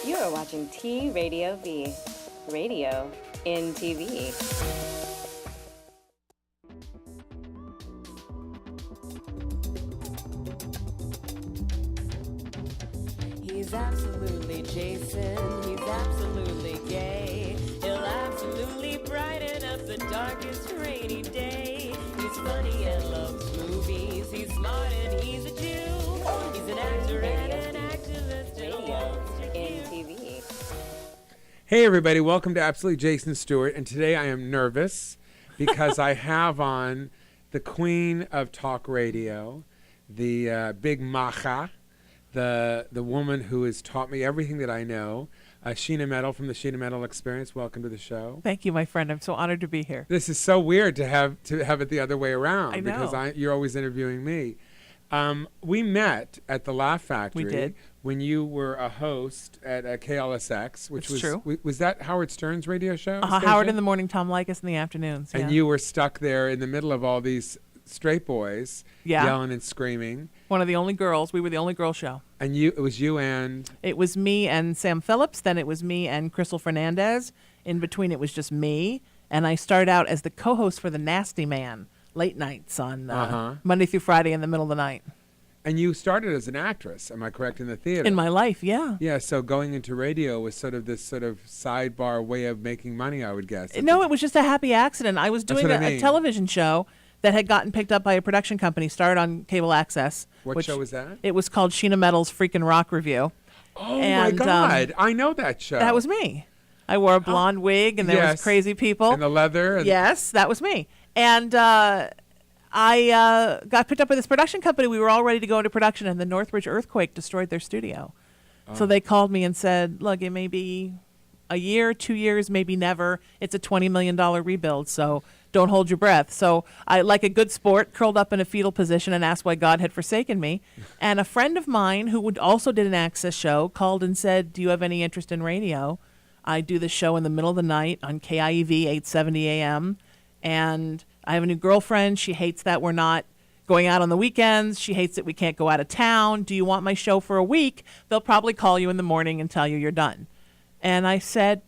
You are watching T Radio V, radio in TV. He's absolutely Jason, he's absolutely gay. He'll absolutely brighten up the darkest rainy day. He's funny and loves movies, he's smart and he's a Jew. He's an actor and an activist and Radio in TV. Hey everybody, welcome to Absolutely Jason Stuart, and today I am nervous because I have on the queen of talk radio, the big macha, the woman who has taught me everything that I know, Sheena Metal from the Sheena Metal Experience. Welcome to the show. Thank you, my friend. I'm so honored to be here. This is so weird to have it the other way around. I know. Because you're always interviewing me. We met at the Laugh Factory. We did. When you were a host at KLSX, which It's was true. Was that Howard Stern's radio show? Howard in the morning, Tom Likas in the afternoons. And you were stuck there in the middle of all these straight boys yelling and screaming. One of the only girls. We were the only girl show. And it was you and... It was me and Sam Phillips. Then it was me and Crystal Fernandez. In between, it was just me. And I started out as the co-host for The Nasty Man, late nights on Monday through Friday in the middle of the night. And you started as an actress, am I correct, in the theater? In my life, yeah. Yeah, so going into radio was sort of this sort of sidebar way of making money, I would guess. No, it was just a happy accident. I was doing a television show that had gotten picked up by a production company, started on cable access. What show was that? It was called Sheena Metal's Freakin' Rock Review. Oh, my God. I know that show. That was me. I wore a blonde wig, and there was crazy people. And the leather. Yes, that was me. And I got picked up by this production company. We were all ready to go into production, and the Northridge earthquake destroyed their studio. So they called me and said, look, it may be a year, 2 years, maybe never. It's a $20 million rebuild, so don't hold your breath. So I, like a good sport, curled up in a fetal position and asked why God had forsaken me. And a friend of mine who also did an access show called and said, do you have any interest in radio? I do the show in the middle of the night on KIEV 870 AM, and I have a new girlfriend. She hates that we're not going out on the weekends. She hates that we can't go out of town. Do you want my show for a week? They'll probably call you in the morning and tell you you're done. And I said,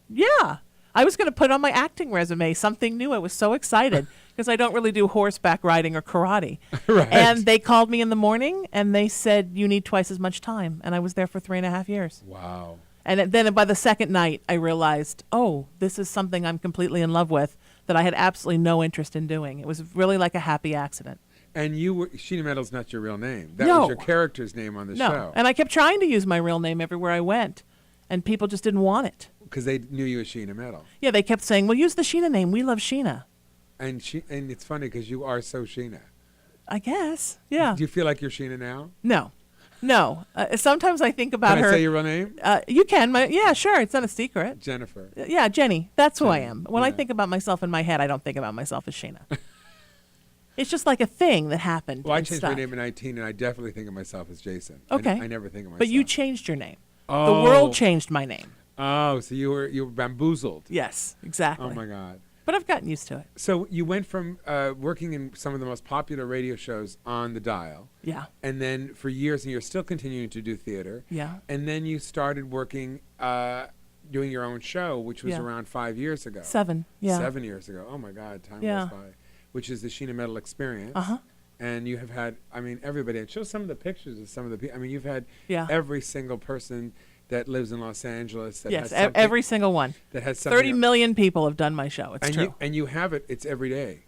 yeah. I was going to put on my acting resume something new. I was so excited because I don't really do horseback riding or karate. Right. And they called me in the morning and they said, you need twice as much time. And I was there for 3.5 years. Wow. And then by the second night, I realized, oh, this is something I'm completely in love with that I had absolutely no interest in doing. It was really like a happy accident. And Sheena Metal's not your real name. That No. was your character's name on the show. And I kept trying to use my real name everywhere I went, and people just didn't want it. Because they knew you as Sheena Metal. Yeah, they kept saying, well, use the Sheena name. We love Sheena. And it's funny because you are so Sheena. I guess, yeah. Do you feel like you're Sheena now? No. Sometimes I think about Can her. I say your real name? You can. Yeah, sure. It's not a secret. Jennifer. Yeah, Jenny. That's who I Jenny, am. When I yeah. think about myself in my head, I don't think about myself as Sheena. It's just like a thing that happened. Well, I and changed stuck. my name at 19, and I definitely think of myself as Jason. Okay. I never think of myself. But you changed your name. Oh. The world changed my name. Oh, so you were bamboozled. Yes, exactly. Oh, my God. But I've gotten used to it. So you went from working in some of the most popular radio shows on the dial. Yeah. And then for years, and you're still continuing to do theater. Yeah. And then you started working, doing your own show, which was Yeah. around 5 years ago. 7. Yeah. 7 years ago. Oh, my God. Time Yeah. goes by. Which is the Sheena Metal Experience. Uh-huh. And you have had, everybody. And show some of the pictures of some of the people. You've had Yeah. every single person that lives in Los Angeles. That Yes, has something, every single one. that has something. 30 million people have done my show. It's and true. You have it. It's every day.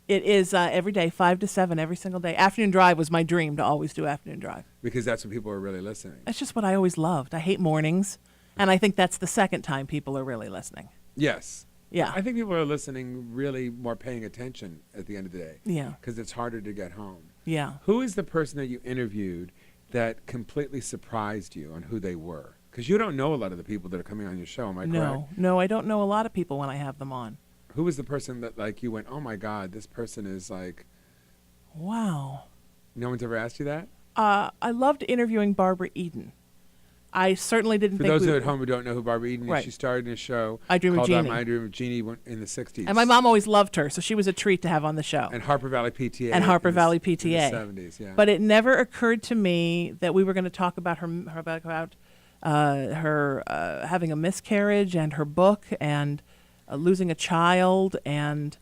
It is every day, 5 to 7, every single day. Afternoon Drive was my dream to always do Afternoon Drive. Because that's when people are really listening. That's just what I always loved. I hate mornings, and I think that's the second time people are really listening. Yes. Yeah. I think people are listening, really more paying attention at the end of the day. Yeah. Because it's harder to get home. Yeah. Who is the person that you interviewed that completely surprised you on who they were? Because you don't know a lot of the people that are coming on your show, am I correct? No, I don't know a lot of people when I have them on. Who was the person that, like, you went, oh, my God, this person is like... Wow. No one's ever asked you that? I loved interviewing Barbara Eden. I certainly didn't For think those we at home who don't know who Barbara Eden is, Right. she starred in a show I Dream of called Jeannie. I Dream of Jeannie in the 60s. And my mom always loved her, so she was a treat to have on the show. And Harper Valley PTA. And Harper in the- Valley PTA. In the 70s, yeah. But it never occurred to me that we were going to talk about her about her having a miscarriage and her book and losing a child and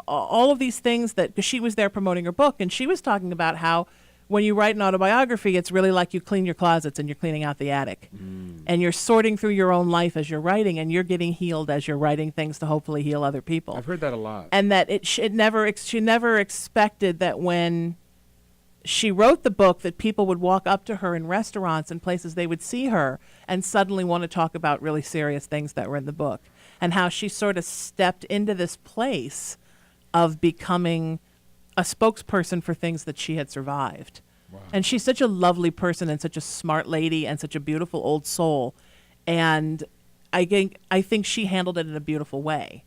all of these things that, because she was there promoting her book, and she was talking about how when you write an autobiography, it's really like you clean your closets and you're cleaning out the attic. And you're sorting through your own life as you're writing, and you're getting healed as you're writing things to hopefully heal other people. I've heard that a lot. And that she never expected that when she wrote the book that people would walk up to her in restaurants and places, they would see her and suddenly want to talk about really serious things that were in the book, and how she sort of stepped into this place of becoming a spokesperson for things that she had survived. Wow. And she's such a lovely person and such a smart lady and such a beautiful old soul. And I think she handled it in a beautiful way.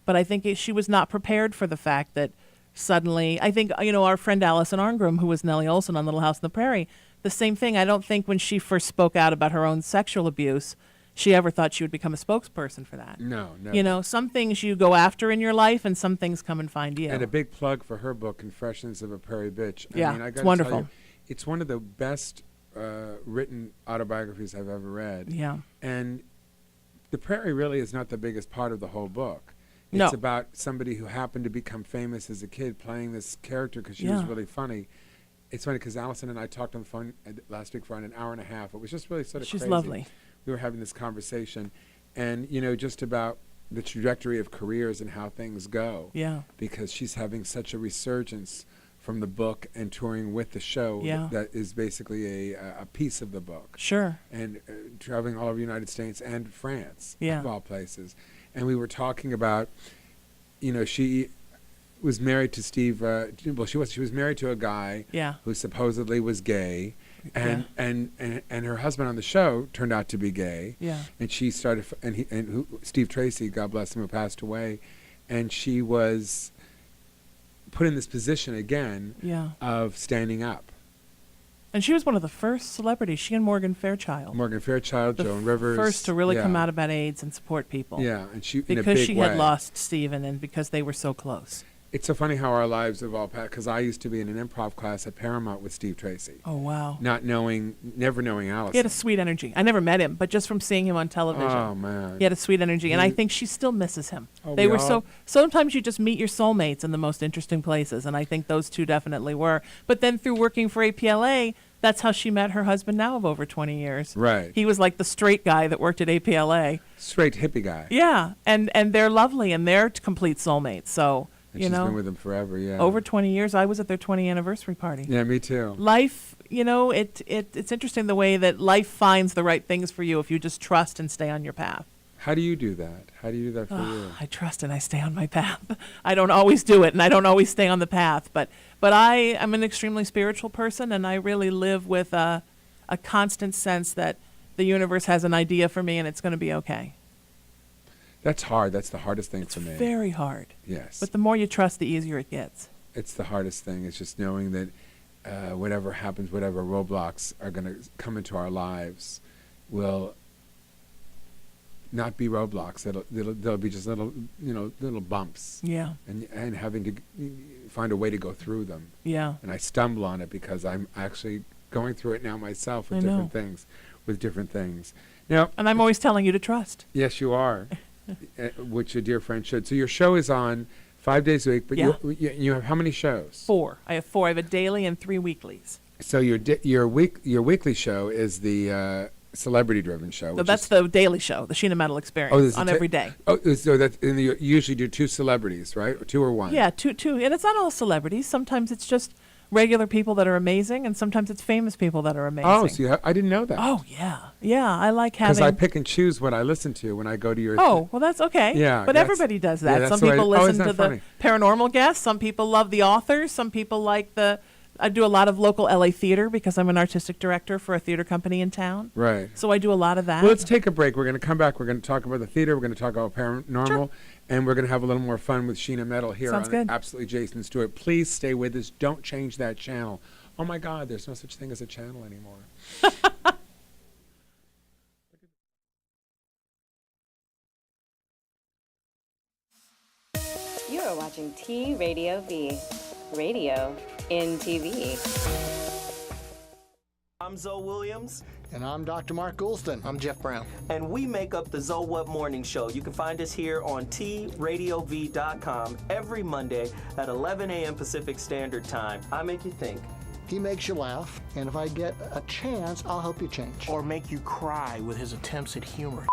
But I think she was not prepared for the fact that suddenly, I think, our friend Allison Arngrim, who was Nellie Olson on Little House on the Prairie, the same thing. I don't think when she first spoke out about her own sexual abuse, she ever thought she would become a spokesperson for that. No, never. Some things you go after in your life, and some things come and find you. And a big plug for her book, Confessions of a Prairie Bitch. I Yeah, mean, I it's gotta wonderful. tell you, it's one of the best written autobiographies I've ever read. Yeah. And the prairie really is not the biggest part of the whole book. It's No. about somebody who happened to become famous as a kid playing this character because she was Yeah. really funny. It's funny because Allison and I talked on the phone last week for an hour and a half. It was just really sort of She's crazy. lovely. We were having this conversation, and just about the trajectory of careers and how things go. Yeah. Because she's having such a resurgence from the book and touring with the show Yeah. that is basically a piece of the book. Sure. And traveling all over the United States and France, Yeah. of all places. And we were talking about, she was married to Steve. She was married to a guy Yeah. who supposedly was gay, and her husband on the show turned out to be gay. Yeah. And she started, Steve Tracy, God bless him, who passed away, and she was put in this position again Yeah. of standing up. And she was one of the first celebrities. She and Morgan Fairchild. Morgan Fairchild, the Joan Rivers. first to really come yeah. out about AIDS and support people. Yeah, and she in a Because big she way. had lost Stephen and because they were so close. It's so funny how our lives have all passed, because I used to be in an improv class at Paramount with Steve Tracy, Oh, wow. never knowing Allison. He had a sweet energy. I never met him, but just from seeing him on television. Oh, man. He had a sweet energy, and I think she still misses him. Oh, They we were all- sometimes you just meet your soulmates in the most interesting places, and I think those two definitely were. But then through working for APLA, that's how she met her husband now of over 20 years. Right. He was like the straight guy that worked at APLA. Straight hippie guy. Yeah, and they're lovely, and they're complete soulmates. So, And she's been with him forever, yeah. over 20 years. I was at their 20th anniversary party. Yeah, me too. Life, it's interesting the way that life finds the right things for you if you just trust and stay on your path. How do you do that? How do you do that for you? I trust and I stay on my path. I don't always do it, and I don't always stay on the path, but I am an extremely spiritual person, and I really live with a constant sense that the universe has an idea for me and it's going to be okay. That's hard. That's the hardest thing It's for me. very hard, Yes. but the more you trust, the easier it gets. It's the hardest thing. It's just knowing that whatever happens, whatever roadblocks are going to come into our lives will not be roadblocks. They'll be just little bumps. Yeah, And having to find a way to go through them. yeah. And I stumble on it because I'm actually going through it now myself with I know. different things. Now, And I'm always telling you to trust. yes, you are, which a dear friend should. So your show is on 5 days a week, but Yeah. you have how many shows? 4. I have 4. I have a daily and 3 weeklies. So your weekly show is the celebrity-driven show. So which that's is, the daily show, the Sheena Metal Experience, there's a on ta- every day. so that and you usually do 2 celebrities, right? Or 2 or 1? Yeah, two, and it's not all celebrities. Sometimes it's just regular people that are amazing, and sometimes it's famous people that are amazing. Oh, so I didn't know that. Oh, yeah. I like Because having. I pick and choose what I listen to when I go to your. Oh, well, that's okay. Yeah, but that's- everybody does yeah, that. Some that's the way- people oh, listen isn't to that the funny? paranormal guests. Some people love the authors. Some people like I do a lot of local LA theater because I'm an artistic director for a theater company in town. Right. So I do a lot of that. Well, let's take a break. We're going to come back. We're going to talk about the theater. We're going to talk about paranormal. Sure. And we're going to have a little more fun with Sheena Metal here Sounds on good. Absolutely Jason Stewart. Please stay with us. Don't change that channel. Oh, my God, there's no such thing as a channel anymore. You are watching T Radio V, radio in TV. I'm Zoe Williams. And I'm Dr. Mark Goulston. I'm Jeff Brown. And we make up the Zoe What Morning Show. You can find us here on TRadioV.com every Monday at 11 a.m. Pacific Standard Time. I make you think. He makes you laugh, and if I get a chance, I'll help you change. Or make you cry with his attempts at humor.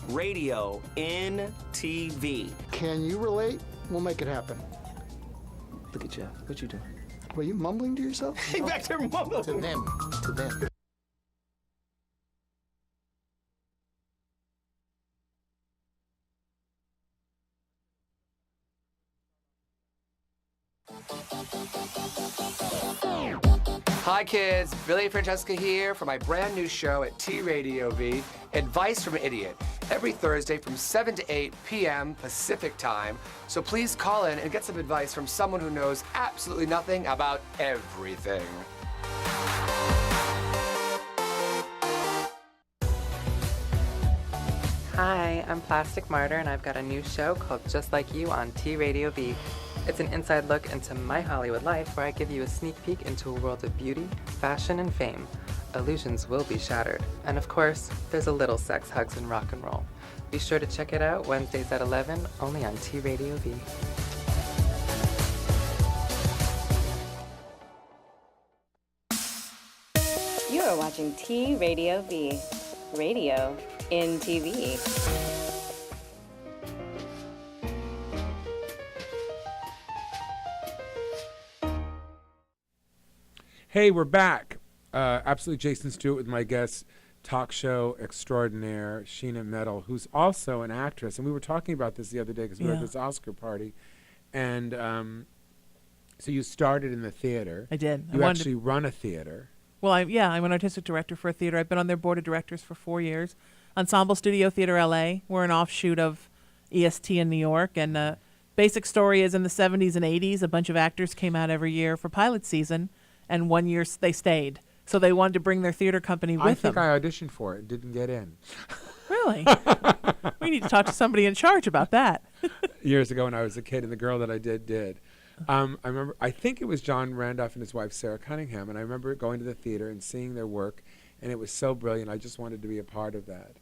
Radio in TV. Can you relate? We'll make it happen. Look at Jeff. What you doing? Were you mumbling to yourself? Hey, back there mumbling. To them. To them. Hi kids, Billy and Francesca here for my brand new show at T Radio V, Advice from an Idiot, every Thursday from 7 to 8 p.m. Pacific Time. So please call in and get some advice from someone who knows absolutely nothing about everything. Hi, I'm Plastic Martyr, and I've got a new show called Just Like You on T Radio V. It's an inside look into my Hollywood life where I give you a sneak peek into a world of beauty, fashion, and fame. Illusions will be shattered. And of course, there's a little sex, hugs, and rock and roll. Be sure to check it out Wednesdays at 11, only on T Radio V. You are watching T Radio V, radio in TV. Hey, we're back. Absolutely Jason Stewart with my guest, talk show extraordinaire, Sheena Metal, who's also an actress. And we were talking about this the other day because we were at this Oscar party. And so you started in the theater. I did. You actually run a theater. Well, I'm an artistic director for a theater. I've been on their board of directors for 4 years. Ensemble Studio Theater LA. We're an offshoot of EST in New York. And the basic story is in the 70s and 80s, a bunch of actors came out every year for pilot season. And 1 year they stayed. So they wanted to bring their theater company with them. I think I auditioned for it, didn't get in. Really? We need to talk to somebody in charge about that. Years ago when I was a kid, and the girl that I did. I think it was John Randolph and his wife, Sarah Cunningham, and I remember going to the theater and seeing their work, and it was so brilliant. I just wanted to be a part of that.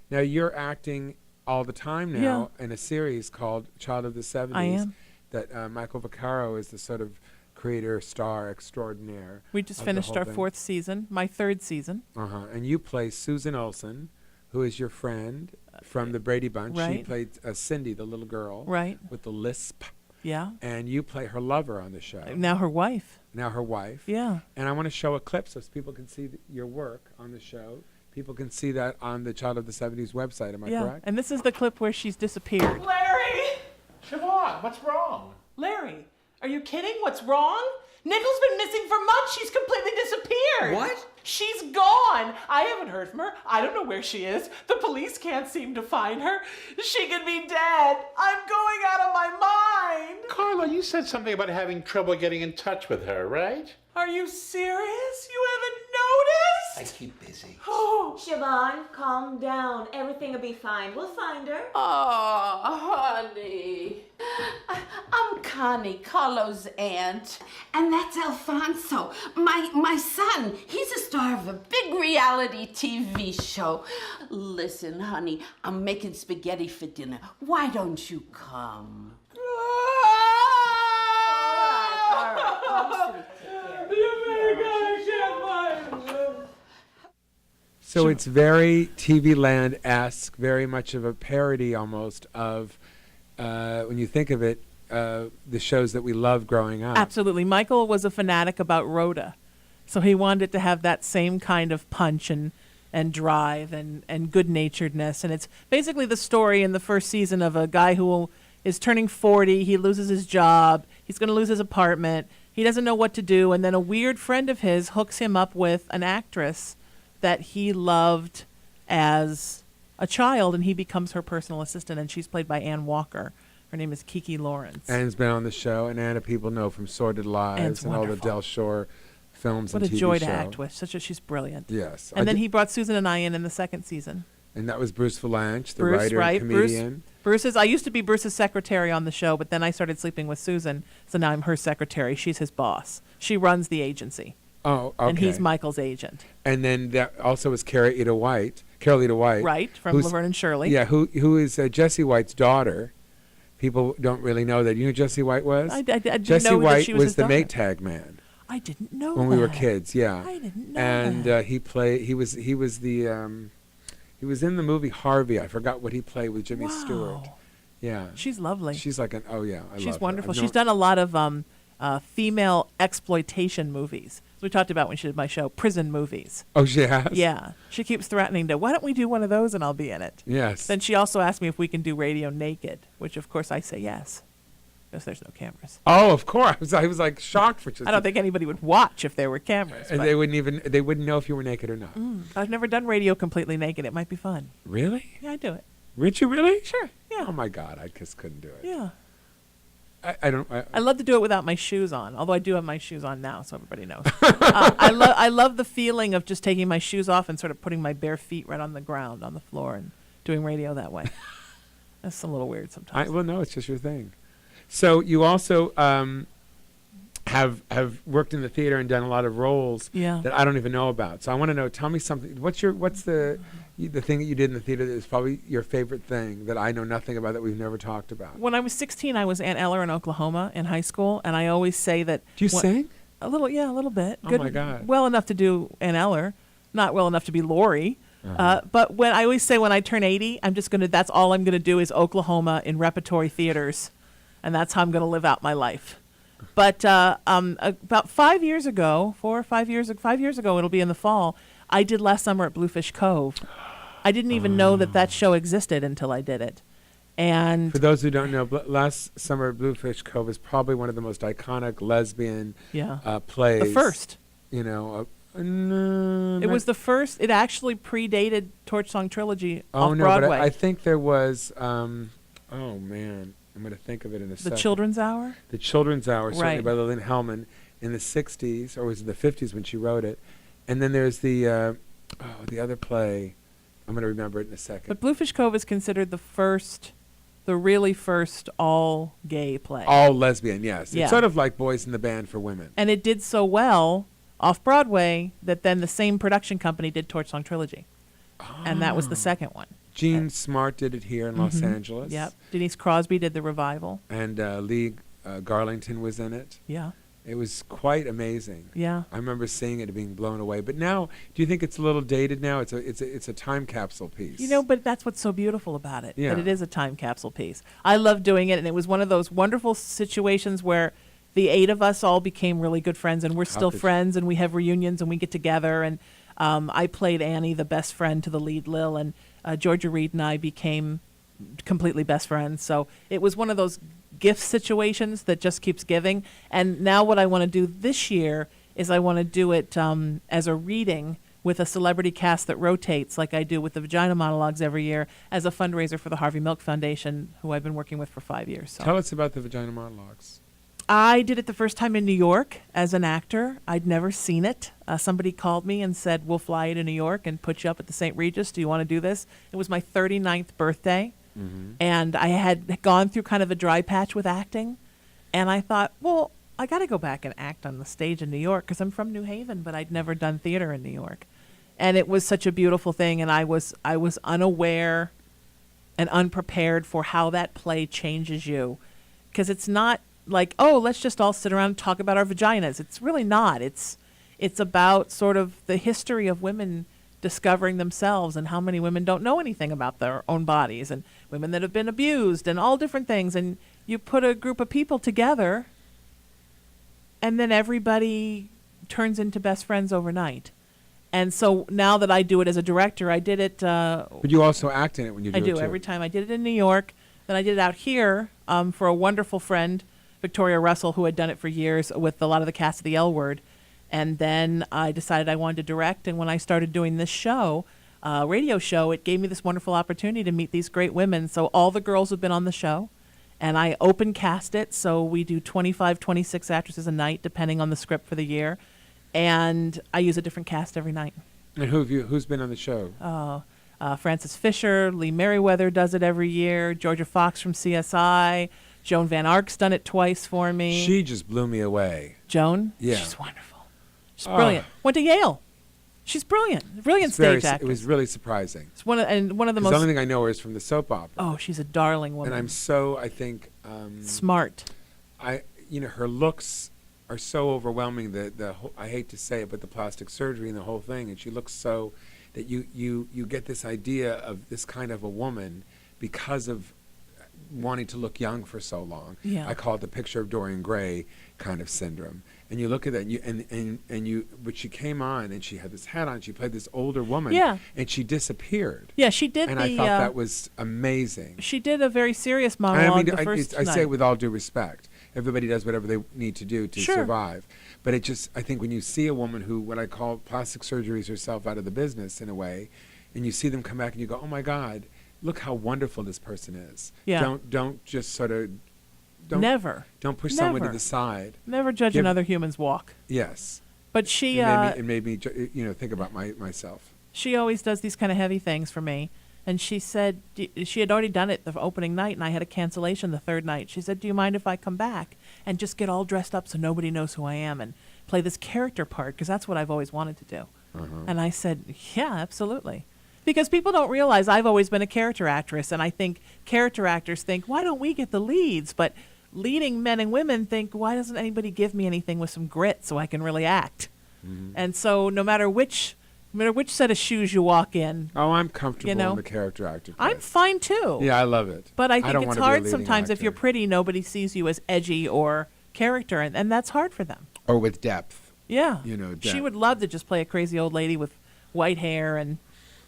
Now, you're acting all the time now in a series called Child of the 70s. I am. That Michael Vaccaro is the sort of creator, star extraordinaire. We just finished our fourth season, my third season. And you play Susan Olsen, who is your friend from the Brady Bunch. Right. She played Cindy, the little girl. Right. With the lisp. Yeah. And you play her lover on the show. Now her wife. Yeah. And I want to show a clip so people can see your work on the show. People can see that on the Child of the 70s website. Am I correct? And this is the clip where she's disappeared. Larry! Siobhan, what's wrong? Larry, are you kidding? What's wrong? Nickel's been missing for months. She's completely disappeared. What? She's gone. I haven't heard from her. I don't know where she is. The police can't seem to find her. She could be dead. I'm going out of my mind. Carla, you said something about having trouble getting in touch with her, right? Are you serious? You haven't noticed? I keep busy. Oh. Siobhan, calm down. Everything will be fine. We'll find her. Oh, honey. I'm Connie, Carlo's aunt. And that's Alfonso, my son. He's a star of a big reality TV show. Listen, honey, I'm making spaghetti for dinner. Why don't you come? All right. So it's very TV Land-esque, very much of a parody almost of, when you think of it, the shows that we loved growing up. Absolutely. Michael was a fanatic about Rhoda. So he wanted it to have that same kind of punch and drive and good-naturedness. And it's basically the story in the first season of a guy who is turning 40. He loses his job. He's going to lose his apartment. He doesn't know what to do. And then a weird friend of his hooks him up with an actress that he loved as a child, and he becomes her personal assistant. And she's played by Ann Walker. Her name is Kiki Lawrence. Anne's been on the show, and Anna people know from Sordid Lives Anne's and all the wonderful. Del Shore films What and a TV joy show. to act with. She's brilliant. Yes. And then he brought Susan and I in the second season. And that was Bruce Valanche, the Bruce, writer right? and comedian. I used to be Bruce's secretary on the show, but then I started sleeping with Susan, so now I'm her secretary. She's his boss. She runs the agency. Oh, okay. And he's Michael's agent. And then that also was Carol Ida White. Right, from Laverne and Shirley. Yeah, who is Jesse White's daughter. People don't really know that. You know who Jesse White was? I didn't Jesse know White that she was his the daughter. Maytag man. I didn't know when that. we were kids, yeah. I didn't know and that. he was in the movie Harvey. I forgot what he played with Jimmy Stewart. Yeah. She's lovely. She's like I love She's her. wonderful. She's done a lot of female exploitation movies. We talked about when she did my show, prison movies. Oh, she has? Yeah. She keeps threatening to, why don't we do one of those and I'll be in it? Yes. Then she also asked me if we can do radio naked, which of course I say yes, because there's no cameras. Oh, of course. I was like shocked for just. I don't think anybody would watch if there were cameras. And they wouldn't know if you were naked or not. I've never done radio completely naked. It might be fun. Really? Yeah, I'd do it. Would you really? Sure. Yeah. Oh my God, I just couldn't do it. Yeah. I love to do it without my shoes on, although I do have my shoes on now, so everybody knows. I love the feeling of just taking my shoes off and sort of putting my bare feet right on the ground, on the floor, and doing radio that way. That's a little weird sometimes. Well, no, it's just your thing. So you also have worked in the theater and done a lot of roles that I don't even know about. So I want to know. Tell me something. What's the thing that you did in the theater that is probably your favorite thing that I know nothing about that we've never talked about? When I was 16, I was Aunt Eller in Oklahoma in high school, and I always say that. Do you sing? A little, yeah, a little bit. Oh my God! Well enough to do Aunt Eller, not well enough to be Lori. But when I always say when I turn 80, that's all I'm gonna do is Oklahoma in repertory theaters, and that's how I'm gonna live out my life. But about 5 years ago, 4 or 5 years ago, it'll be in the fall, I did Last Summer at Bluefish Cove. I didn't even know that show existed until I did it. And for those who don't know, Last Summer at Bluefish Cove is probably one of the most iconic lesbian plays. The first. You know, it was the first. It actually predated Torch Song Trilogy off no, Broadway. but I think there was. Oh man, I'm going to think of it in a second. The Children's Hour. The Children's Hour, certainly Right. by Lillian Hellman in the '60s, or was it the '50s when she wrote it? And then there's the other play. I'm going to remember it in a second. But Bluefish Cove is considered the really first all-gay play. All lesbian, yes. Yeah. It's sort of like Boys in the Band for women. And it did so well off Broadway that then the same production company did Torch Song Trilogy. And that was the second one. Gene Smart did it here in Los Angeles. Yep. Denise Crosby did the revival. And Lee Garlington was in it. Yeah. It was quite amazing. Yeah. I remember seeing it and being blown away. But now, do you think it's a little dated now? It's a time capsule piece. You know, but that's what's so beautiful about it. Yeah. That it is a time capsule piece. I love doing it, and it was one of those wonderful situations where the 8 of us all became really good friends, and we're still friends, and we have reunions, and we get together. And I played Annie, the best friend to the lead Lil, and Georgia Reed and I became completely best friends. So it was one of those gift situations that just keeps giving. And now what I want to do this year is I want to do it as a reading with a celebrity cast that rotates, like I do with the Vagina Monologues every year, as a fundraiser for the Harvey Milk Foundation, who I've been working with for 5 years. So. Tell us about the Vagina Monologues. I did it the first time in New York as an actor. I'd never seen it. Somebody called me and said, we'll fly you to New York and put you up at the St. Regis. Do you want to do this? It was my 39th birthday. And I had gone through kind of a dry patch with acting. And I thought, well, I got to go back and act on the stage in New York because I'm from New Haven, but I'd never done theater in New York. And it was such a beautiful thing. And I was unaware and unprepared for how that play changes you. Because it's not like, oh, let's just all sit around and talk about our vaginas. It's really not. It's about sort of the history of women discovering themselves and how many women don't know anything about their own bodies, and women that have been abused and all different things. And you put a group of people together and then everybody turns into best friends overnight. And so now that I do it as a director, I did it. But you also act in it when you do it I do too. every time. I did it in New York. Then I did it out here for a wonderful friend, Victoria Russell, who had done it for years with a lot of the cast of The L Word. And then I decided I wanted to direct. And when I started doing this show, radio show, it gave me this wonderful opportunity to meet these great women. So all the girls have been on the show. And I open cast it. So we do 25, 26 actresses a night, depending on the script for the year. And I use a different cast every night. And who's been on the show? Frances Fisher, Lee Merriweather does it every year, Georgia Fox from CSI, Joan Van Ark's done it twice for me. She just blew me away. Joan? Yeah. She's wonderful. She's brilliant. Went to Yale. She's brilliant. Brilliant stage actress. It was really surprising. It's one of the 'Cause most. the only thing I know her is from the soap opera. Oh, she's a darling woman. And I'm so, I think, smart. Her looks are so overwhelming. I hate to say it, but the plastic surgery and the whole thing, and she looks so that you get this idea of this kind of a woman because of wanting to look young for so long. Yeah. I call it the picture of Dorian Gray kind of syndrome. And you look at that, but she came on and she had this hat on. She played this older woman. Yeah. And she disappeared. Yeah, she did. And I thought that was amazing. She did a very serious monologue the first I night. say it with all due respect. Everybody does whatever they need to do to Sure. survive. But I think when you see a woman who, what I call plastic surgeries herself out of the business in a way, and you see them come back and you go, oh my God, look how wonderful this person is. Yeah. Don't just sort of, don't push someone to the side. Never judge another human's walk. Yes. But she it made me think about myself. She always does these kind of heavy things for me. And she said she had already done it the opening night, and I had a cancellation the third night. She said, do you mind if I come back and just get all dressed up so nobody knows who I am and play this character part? Because that's what I've always wanted to do. And I said, yeah, absolutely. Because people don't realize I've always been a character actress, and I think character actors think, why don't we get the leads? But leading men and women think, why doesn't anybody give me anything with some grit so I can really act? And so no matter which set of shoes you walk in. Oh, I'm comfortable in the character actor. I'm fine too. Yeah, I love it. But I think don't it's wanna be a hard leading sometimes if actor. you're pretty, nobody sees you as edgy or character, and that's hard for them. Or with depth. Yeah. Depth. She would love to just play a crazy old lady with white hair and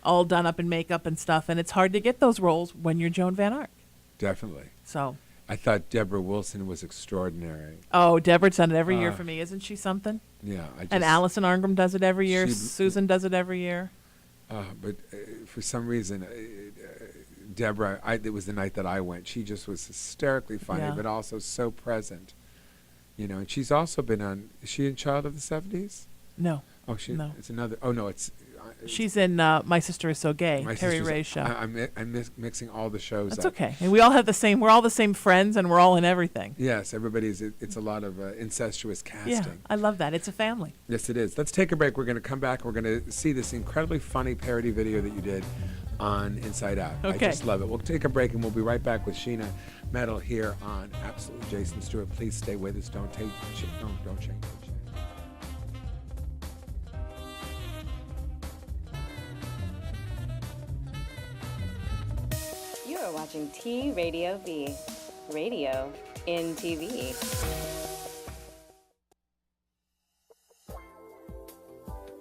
all done up in makeup and stuff, and it's hard to get those roles when you're Joan Van Ark. Definitely. So. I thought Deborah Wilson was extraordinary. Oh, Deborah's done it every year for me. Isn't she something? Yeah. And Alison Arngrim does it every year. Susan does it every year. But for some reason, Deborah, it was the night that I went. She just was hysterically funny, but also so present. And she's also been on, is she in Child of the 70s? No. Oh, no. It's another, oh no, it's. She's in My Sister Is So Gay, Terry Ray's show. I'm mixing all the shows That's up. okay. And we all have we're all the same friends, and we're all in everything. Yes, it's a lot of incestuous casting. Yeah, I love that. It's a family. Yes, it is. Let's take a break. We're going to come back. We're going to see this incredibly funny parody video that you did on Inside Out. Okay. I just love it. We'll take a break, and we'll be right back with Sheena Metal here on Absolutely Jason Stewart. Please stay with us. Don't change. You are watching T Radio V, radio in TV.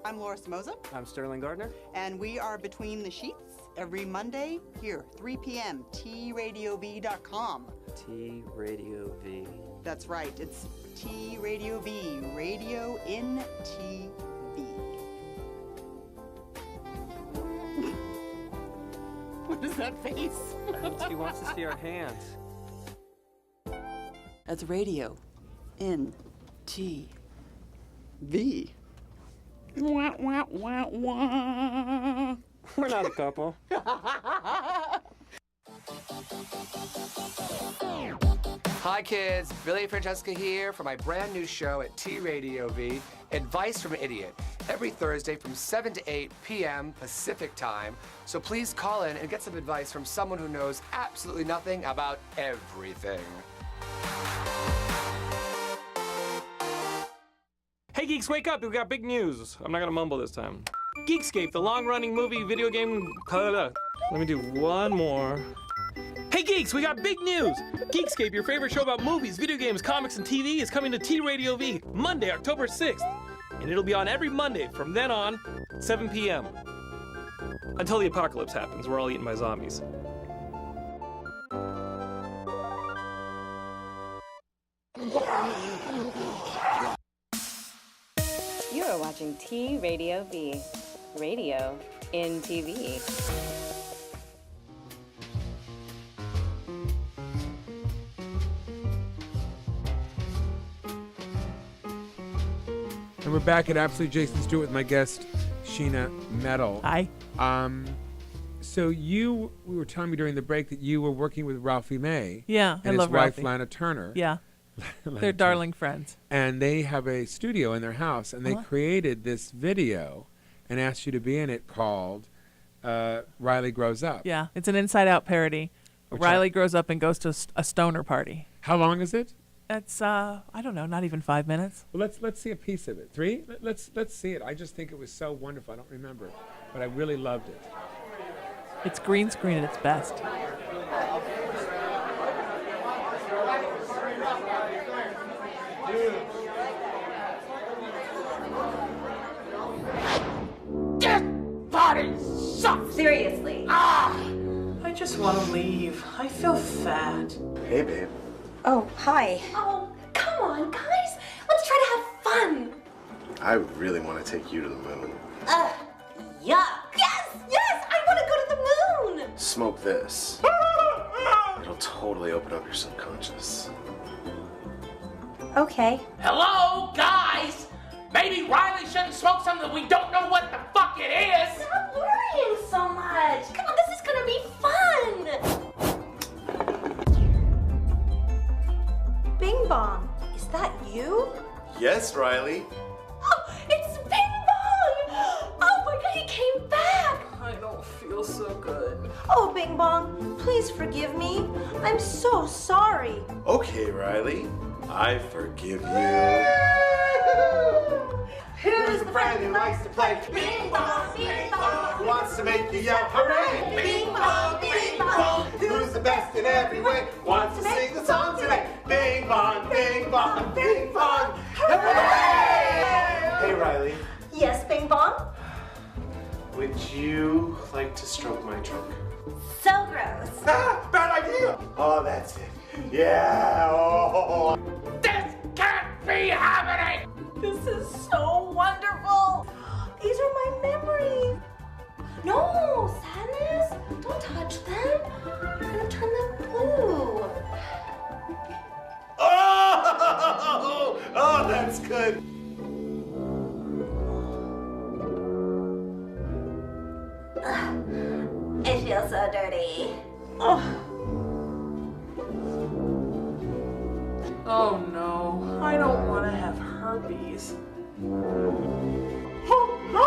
I'm Laura Samoza. I'm Sterling Gardner. And we are Between the Sheets every Monday here, 3 p.m., TRadioV.com. T Radio V. That's right, it's T Radio V, radio in TV. What is that face? She wants to see our hands. That's radio in TV. Wah, wah, wah, wah. We're not a couple. Hi kids, Billy and Francesca here for my brand new show at T Radio V, Advice from an Idiot, every Thursday from 7 to 8 p.m. Pacific time. So please call in and get some advice from someone who knows absolutely nothing about everything. Hey geeks, wake up! We've got big news. I'm not gonna mumble this time. Geekscape, the long-running movie video game. Let me do one more. Hey geeks, we got big news! Geekscape, your favorite show about movies, video games, comics, and TV, is coming to T Radio V Monday, October 6th. And it'll be on every Monday from then on, 7 p.m. Until the apocalypse happens, we're all eaten by zombies. You are watching T Radio V, radio in TV. And we're back at Absolute Jason Stewart with my guest, Sheena Metal. Hi. So we were telling me during the break that you were working with Ralphie May. Yeah, and I love his wife, Ralphie. Lana Turner. Yeah. They're darling friends. And they have a studio in their house, and they created this video and asked you to be in it called Riley Grows Up. Yeah, it's an Inside Out parody. Riley grows up and goes to a stoner party. How long is it? It's I don't know, not even 5 minutes. Well, let's see a piece of it. 3? Let's see it. I just think it was so wonderful. I don't remember, but I really loved it. It's green screen at its best. This party sucks! Seriously. I just want to leave. I feel fat. Hey, babe. Oh, hi. Oh, come on, guys. Let's try to have fun. I really want to take you to the moon. Yuck. Yes, I want to go to the moon. Smoke this. It'll totally open up your subconscious. Okay. Hello, guys! Maybe Riley shouldn't smoke something that we don't know what the fuck it is! Stop worrying so much. Come on, this is gonna be fun. Bing Bong, is that you? Yes, Riley. Oh, it's Bing Bong! Oh my god, he came back! I don't feel so good. Oh, Bing Bong, please forgive me. I'm so sorry. Okay, Riley. I forgive you. Who's the friend who likes to play Bing Bong, Bing Bong? Who wants to make you yell hooray? Bing Bong, Bing Bong. Who's the best in every way? Wants to sing the song today? Bing Bong, Bing Bong, Bing Bong. Hooray! Hey, Riley. Yes, Bing Bong? Would you like to stroke my trunk? So gross. Bad idea! Oh, that's it. Yeah! Oh. This can't be happening! This is so wonderful. These are my memories. No, Sadness, don't touch them. You're gonna turn them blue. Oh, that's good. It feels so dirty. Oh no, I don't want to have herpes. Oh no!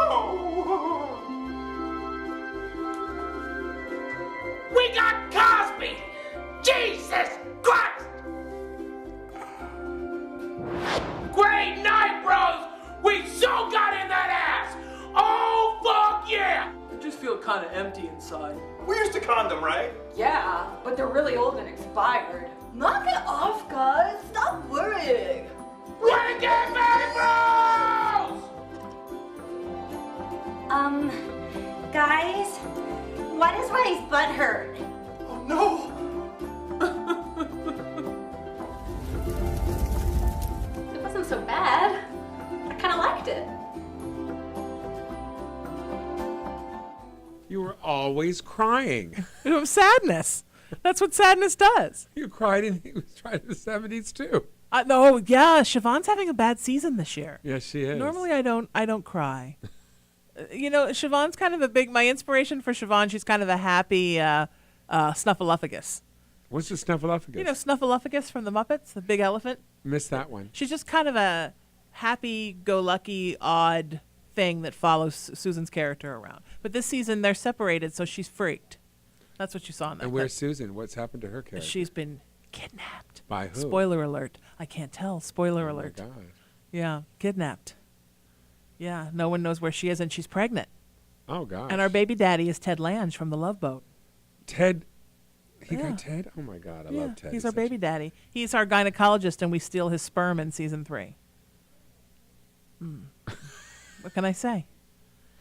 We got Cosby! Jesus Christ! Great night, bros! We so got in that ass! Oh, fuck yeah! I just feel kind of empty inside. We used a condom, right? Yeah, but they're really old and expired. Knock it off, guys. Stop worrying. Wanna get back, bros! Guys, why does Riley's butt hurt? Oh no! It wasn't so bad. I kind of liked it. You were always crying. Of sadness. That's what sadness does. You cried and he was trying in the 70s too. No, yeah, Siobhan's having a bad season this year. Yes, she is. Normally I don't cry. You know, Siobhan's kind of my inspiration for Siobhan, she's kind of a happy snuffleupagus. What's the snuffleupagus? You know Snuffleupagus from the Muppets, the big elephant? Missed that one. She's just kind of a happy-go-lucky, odd thing that follows Susan's character around. But this season they're separated, so she's freaked. That's what you saw in that. And where's Susan? What's happened to her character? She's been kidnapped. By who? Spoiler alert. I can't tell. Spoiler Oh my alert. God. Yeah, kidnapped. Yeah, no one knows where she is, and she's pregnant. Oh, gosh. And our baby daddy is Ted Lange from The Love Boat. Ted? He Yeah. got Ted? Oh, my God. I love Ted. He's our baby daddy. He's our gynecologist, and we steal his sperm in season 3. What can I say?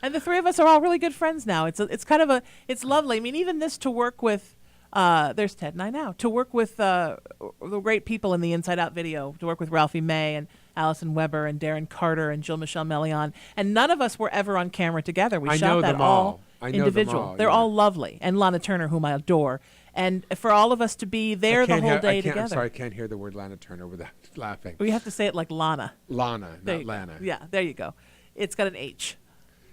And the three of us are all really good friends now. It's it's lovely. I mean, even this to work with, there's Ted and I now, to work with the great people in the Inside Out video, to work with Ralphie May and Allison Weber and Darren Carter and Jill Michelle Melian. And none of us were ever on camera together. We I shot know that them all all. I know them individual. all, They're yeah. all lovely. And Lana Turner, whom I adore. And for all of us to be there the whole day together. I'm sorry, I can't hear the word Lana Turner without laughing. We have to say it like Lana. Lana, There not you go. Lana. Yeah, there you go. It's got an H.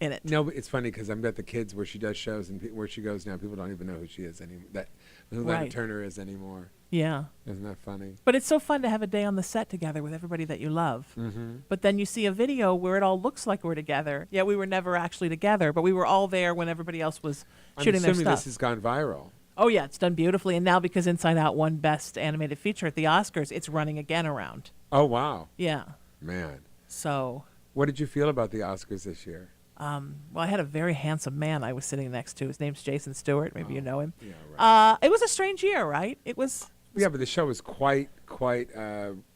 in it. No, but it's funny because I bet the kids where she does shows and where she goes now, people don't even know who she is anymore. Who Lana Right. Turner is anymore. Yeah. Isn't that funny? But it's so fun to have a day on the set together with everybody that you love. Mm-hmm. But then you see a video where it all looks like we're together. Yeah, we were never actually together, but we were all there when everybody else was shooting their I'm assuming stuff. this has gone viral. Oh, yeah, it's done beautifully. And now because Inside Out won Best Animated Feature at the Oscars, it's running again around. Oh, wow. Yeah. Man. So. What did you feel about the Oscars this year? Well, I had a very handsome man I was sitting next to. His name's Jason Stewart. Maybe you know him. Yeah, right. It was a strange year, right? It was. Yeah, but the show was quite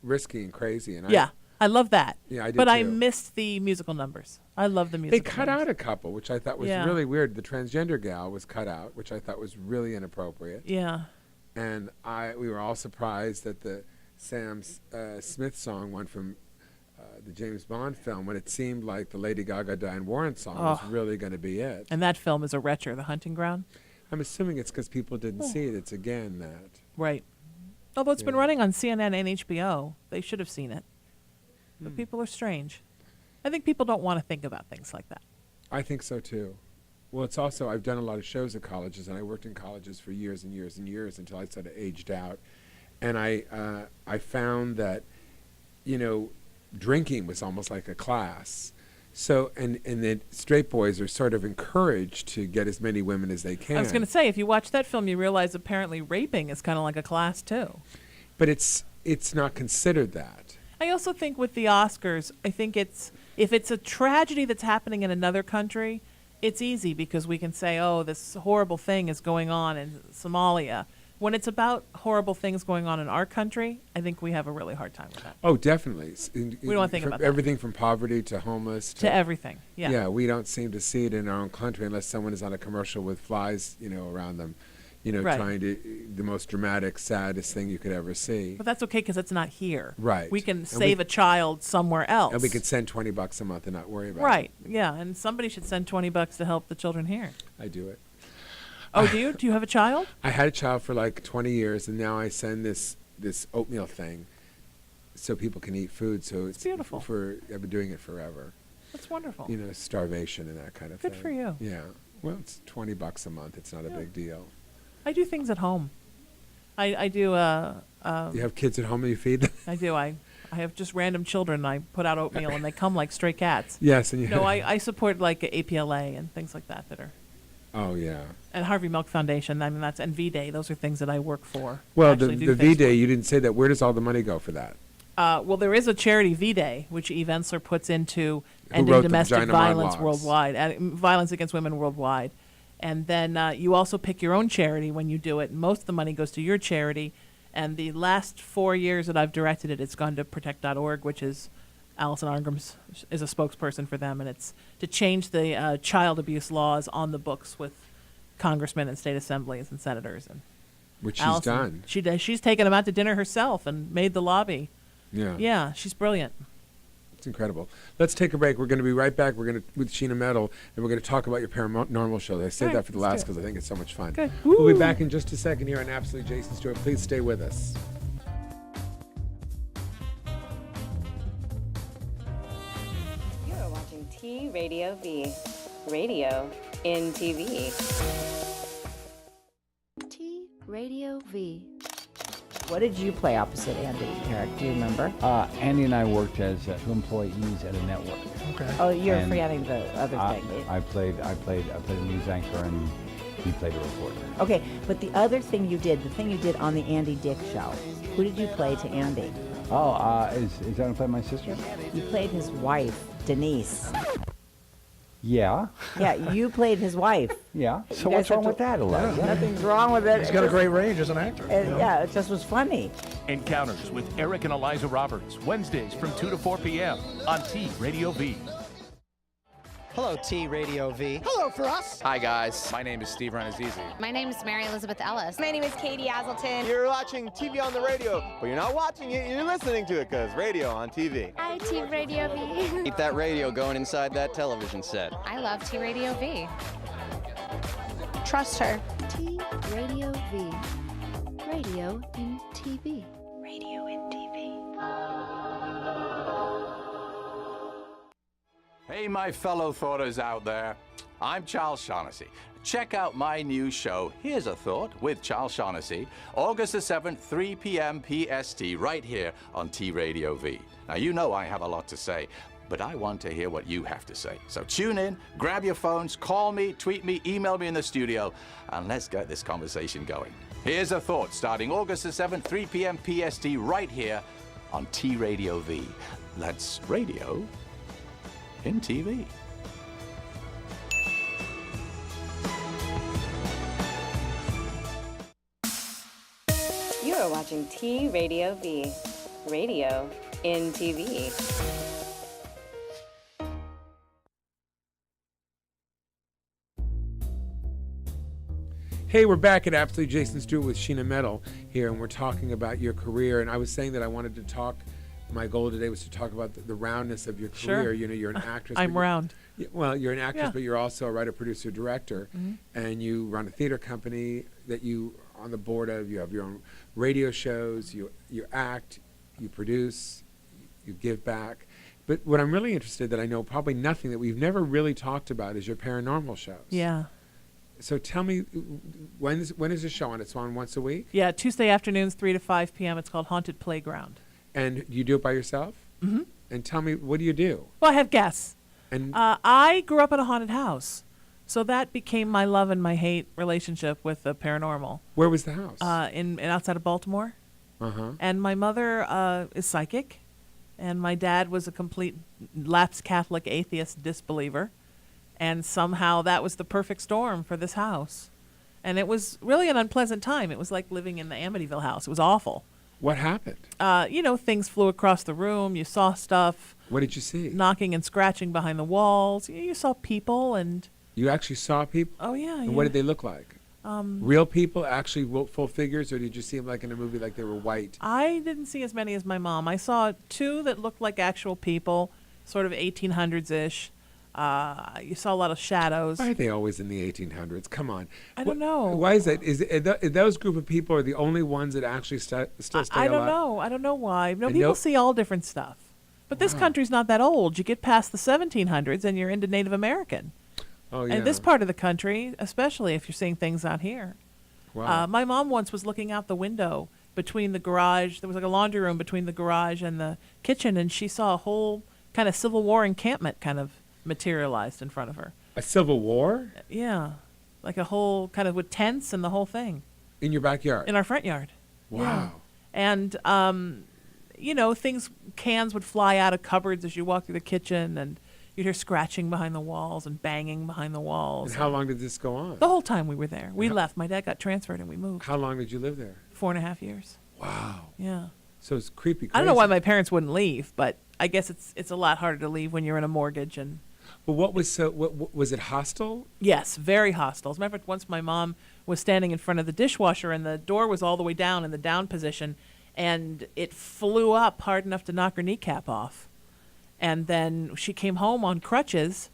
risky and crazy. And Yeah, I love that. Yeah, I did But I too. missed the musical numbers. I love the They musical cut numbers. out a couple, which I thought was Yeah. really weird. The transgender gal was cut out, which I thought was really inappropriate. Yeah. And we were all surprised that the Sam Smith song went from the James Bond film when it seemed like the Lady Gaga Diane Warren song was really going to be it. And that film is a retcher, The Hunting Ground. I'm assuming it's because people didn't see it. It's again that. Right. Although it's been Yeah. running on CNN and HBO, they should have seen it. But people are strange. I think people don't want to think about things like that. I think so too. Well, it's also, I've done a lot of shows at colleges, and I worked in colleges for years and years and years until I sort of aged out. And I found that, drinking was almost like a class. So, and that straight boys are sort of encouraged to get as many women as they can. I was going to say, if you watch that film, you realize apparently raping is kind of like a class too. But it's not considered that. I also think with the Oscars, I think if it's a tragedy that's happening in another country, it's easy because we can say, oh, this horrible thing is going on in Somalia. When it's about horrible things going on in our country, I think we have a really hard time with that. Oh, definitely. We don't want to think about that. Everything from poverty to homeless. To everything, yeah. Yeah, we don't seem to see it in our own country unless someone is on a commercial with flies, around them, Right. trying to, the most dramatic, saddest thing you could ever see. But that's okay because it's not here. Right. We can And save a child somewhere else. And we can send $20 a month and not worry about it. Right, yeah, and somebody should send $20 to help the children here. I do it. Oh, do you? Do you have a child? I had a child for like 20 years, and now I send this oatmeal thing so people can eat food. So it's beautiful. I've been doing it forever. That's wonderful. Starvation and that kind of Good thing. for you. Yeah. Well, it's $20 a month. It's not a big deal. I do things at home. I do. You have kids at home and you feed them? I do. I have just random children. And I put out oatmeal and they come like stray cats. Yes, and you. No, I support like APLA and things like that are. Oh yeah. And Harvey Milk Foundation. I mean and V-Day. Those are things that I work for. Well, the V-Day, you didn't say that. Where does all the money go for that? Well, there is a charity V-Day, which Eve Ensler puts into Who ending wrote the domestic vagina violence monologues. worldwide, violence against women worldwide. And then you also pick your own charity when you do it. Most of the money goes to your charity. And the last 4 years that I've directed it, it's gone to Protect.org, which is Allison Arngram's is a spokesperson for them. And it's to change the child abuse laws on the books with congressmen and state assemblies and senators. And Which she's Allison, done. She does. She's taken them out to dinner herself and made the lobby. Yeah. Yeah, she's brilliant. It's incredible. Let's take a break. We're going to be right back. We're going to with Sheena Metal, and we're going to talk about your paranormal show. I saved All right, that for the let's last do it. because I think it's so much fun. Good. We'll be Woo. back in just a second here on Absolute Jason Stewart. Please stay with us. You're watching T Radio V, radio in TV. T Radio V. What did you play opposite Andy, Eric? Do you remember? Andy and I worked as two employees at a network. Okay. Oh, you're And forgetting the other thing. I played a news anchor, and he played a reporter. Okay, but the other thing you did, the thing you did on the Andy Dick show, who did you play to Andy? Oh, is that gonna play my sister? You played his wife, Denise. Yeah. Yeah, you played his wife. Yeah. You So guys what's wrong have with that, Eliza? Nothing's wrong with it. He's got a great range as an actor. Yeah, it just was funny. Encounters with Eric and Eliza Roberts, Wednesdays from 2 to 4 p.m. on T Radio V. Hello, T Radio V. Hello for us. Hi, guys. My name is Steve Renazizi. My name is Mary Elizabeth Ellis. My name is Katie Aselton. You're watching TV on the radio, but you're not watching it, you're listening to it, because radio on TV. Hi, T Radio V. Keep that radio going inside that television set. I love T Radio V. Trust her. T Radio V. Radio in TV. Radio in TV. Hey, Hey, my fellow thoughters out there. I'm Charles Shaughnessy. Check out my new show, Here's a Thought, with Charles Shaughnessy, August the 7th, 3 p.m. PST, right here on T Radio V. Now, you know I have a lot to say, but I want to hear what you have to say. So tune in, grab your phones, call me, tweet me, email me in the studio, and let's get this conversation going. Here's a Thought, starting August the 7th, 3 p.m. PST, right here on T Radio V. That's radio in TV. You are watching T Radio V, radio in TV. Hey, we're back at Absolutely Jason Stewart with Sheena Metal here, and we're talking about your career. And I was saying that I wanted to talk, my goal today was to talk about the roundness of your career. Sure. You know, you're an actress. I'm round. Well, you're an actress, Yeah. but you're also a writer, producer, director, Mhm. and you run a theater company that you are on the board of. You have your own radio shows. You act, you produce, you give back. But what I'm really interested that I know probably nothing that we've never really talked about is your paranormal shows. Yeah. So tell me, when is the show on? It's on once a week? Yeah, Tuesday afternoons, 3 to 5 p.m. It's called Haunted Playground. And you do it by yourself? Mm-hmm. And tell me, what do you do? Well, I have guests. And I grew up in a haunted house. So that became my love and my hate relationship with the paranormal. Where was the house? In outside of Baltimore. Uh-huh. And my mother is psychic. And my dad was a complete lapsed Catholic atheist disbeliever. And somehow that was the perfect storm for this house. And it was really an unpleasant time. It was like living in the Amityville house. It was awful. What happened? Things flew across the room. You saw stuff. What did you see? Knocking and scratching behind the walls. You saw people and... You actually saw people? Oh, yeah. And what did they look like? Real people, actually full figures, or did you see them like in a movie like they were white? I didn't see as many as my mom. I saw two that looked like actual people, sort of 1800s-ish. You saw a lot of shadows. Why are they always in the 1800s? Come on. I don't know. Why is that? Are those group of people are the only ones that actually still stay alive? I don't know. I don't know why. No, people see all different stuff. But this country's not that old. You get past the 1700s and you're into Native American. Oh, yeah. And this part of the country, especially if you're seeing things out here. Wow. My mom once was looking out the window between the garage. There was like a laundry room between the garage and the kitchen, and she saw a whole kind of Civil War encampment kind of materialized in front of her. A Civil War? Yeah. Like a whole kind of with tents and the whole thing. In your backyard? In our front yard. Wow. Yeah. And, cans would fly out of cupboards as you walk through the kitchen, and you'd hear scratching behind the walls and banging behind the walls. And how long did this go on? The whole time we were there. We left. My dad got transferred and we moved. How long did you live there? 4.5 years. Wow. Yeah. So it's creepy. I don't know why my parents wouldn't leave, but I guess it's a lot harder to leave when you're in a mortgage. And But what was it hostile? yes, very hostile. As a matter of fact, once my mom was standing in front of the dishwasher and the door was all the way down in the down position, and it flew up hard enough to knock her kneecap off. And then she came home on crutches,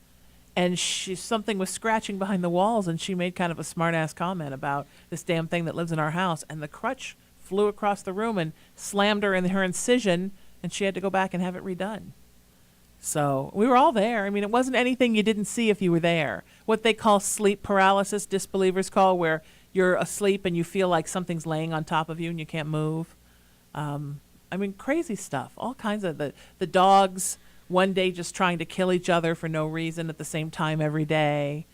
and something was scratching behind the walls, and she made kind of a smart-ass comment about this damn thing that lives in our house, and the crutch flew across the room and slammed her in her incision, and she had to go back and have it redone. So we were all there. I mean, it wasn't anything you didn't see if you were there. What they call sleep paralysis, disbelievers call, where you're asleep and you feel like something's laying on top of you and you can't move. Crazy stuff. All kinds of the dogs one day just trying to kill each other for no reason at the same time every day.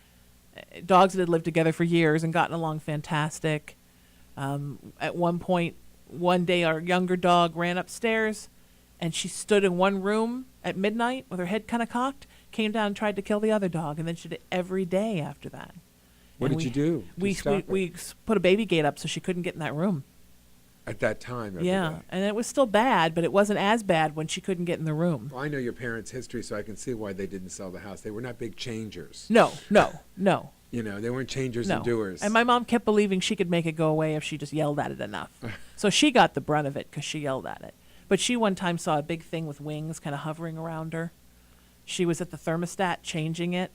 Dogs that had lived together for years and gotten along fantastic. At one point, one day our younger dog ran upstairs and she stood in one room at midnight with her head kind of cocked, came down and tried to kill the other dog, and then she did it every day after that. What did you do? We put a baby gate up so she couldn't get in that room. At that time, Yeah, and it was still bad, but it wasn't as bad when she couldn't get in the room. Well, I know your parents' history, so I can see why they didn't sell the house. They were not big changers. No. They weren't changers and doers. And my mom kept believing she could make it go away if she just yelled at it enough. So she got the brunt of it because she yelled at it. But she one time saw a big thing with wings kind of hovering around her. She was at the thermostat changing it,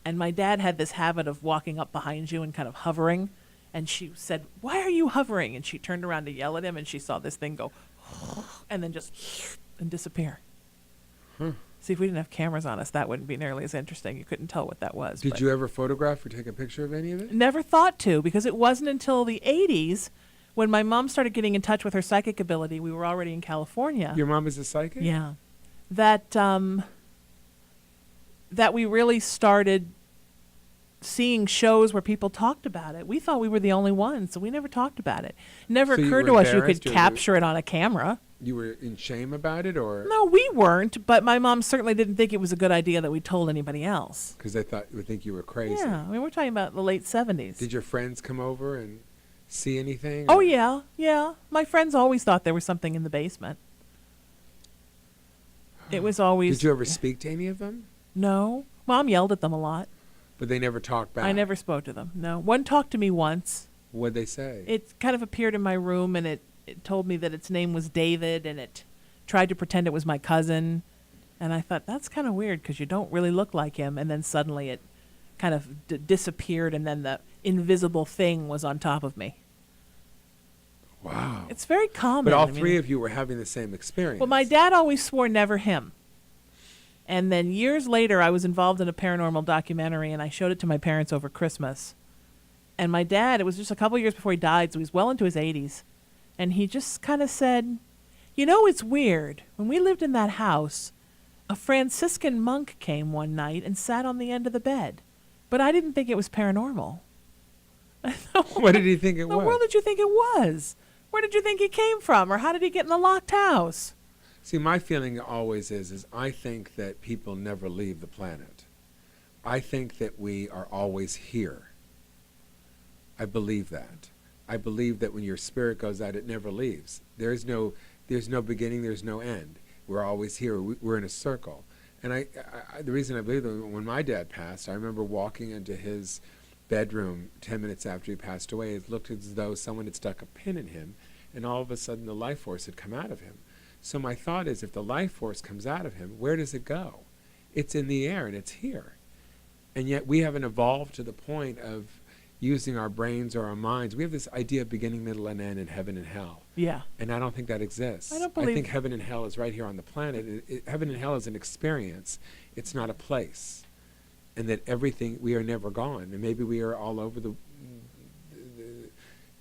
and my dad had this habit of walking up behind you and kind of hovering. And she said, "Why are you hovering?" And she turned around to yell at him, and she saw this thing go and then just and disappear. Huh. See, if we didn't have cameras on us, that wouldn't be nearly as interesting. You couldn't tell what that was. Did but you ever photograph or take a picture of any of it? Never thought to, because it wasn't until the 80s when my mom started getting in touch with her psychic ability. We were already in California. Your mom is a psychic? Yeah. That that we really started seeing shows where people talked about it. We thought we were the only ones, so we never talked about it. Never So you occurred were to us you embarrassed could or capture it on a camera. You were in shame about it, or? No, we weren't, but my mom certainly didn't think it was a good idea that we told anybody else. Because they would think you were crazy. Yeah, I mean, we're talking about the late 70s. Did your friends come over and see anything? Oh, or- yeah, yeah. My friends always thought there was something in the basement. It was always... Did you ever speak to any of them? No. Mom yelled at them a lot. But they never talked back? I never spoke to them, no. One talked to me once. What'd they say? It kind of appeared in my room, and it told me that its name was David, and it tried to pretend it was my cousin. And I thought, that's kind of weird, because you don't really look like him. And then suddenly it kind of disappeared, and then the invisible thing was on top of me. Wow. It's very common. But all I mean, three of you were having the same experience. well, my dad always swore never him. And then years later, I was involved in a paranormal documentary, and I showed it to my parents over Christmas. And my dad, it was just a couple years before he died, so he was well into his 80s. And he just kind of said, you know, it's weird. When we lived in that house, a Franciscan monk came one night and sat on the end of the bed. But I didn't think it was paranormal. What did he think it The was? world did you think it was? Where did you think he came from? Or how did he get in the locked house? See, my feeling always is I think that people never leave the planet. I think that we are always here. I believe that. I believe that when your spirit goes out, it never leaves. There's no beginning, there's no end. We're always here. We're in a circle. And the reason I believe that, when my dad passed, I remember walking into his bedroom 10 minutes after he passed away. It looked as though someone had stuck a pin in him, and all of a sudden the life force had come out of him. So my thought is, if the life force comes out of him, where does it go? It's in the air, and it's here. And yet we haven't evolved to the point of using our brains or our minds. We have this idea of beginning, middle, and end, and heaven and hell. Yeah. And I don't think that exists. I don't believe... I think heaven and hell is right here on the planet. Heaven and hell is an experience. It's not a place. And that everything, we are never gone. And maybe we are all over the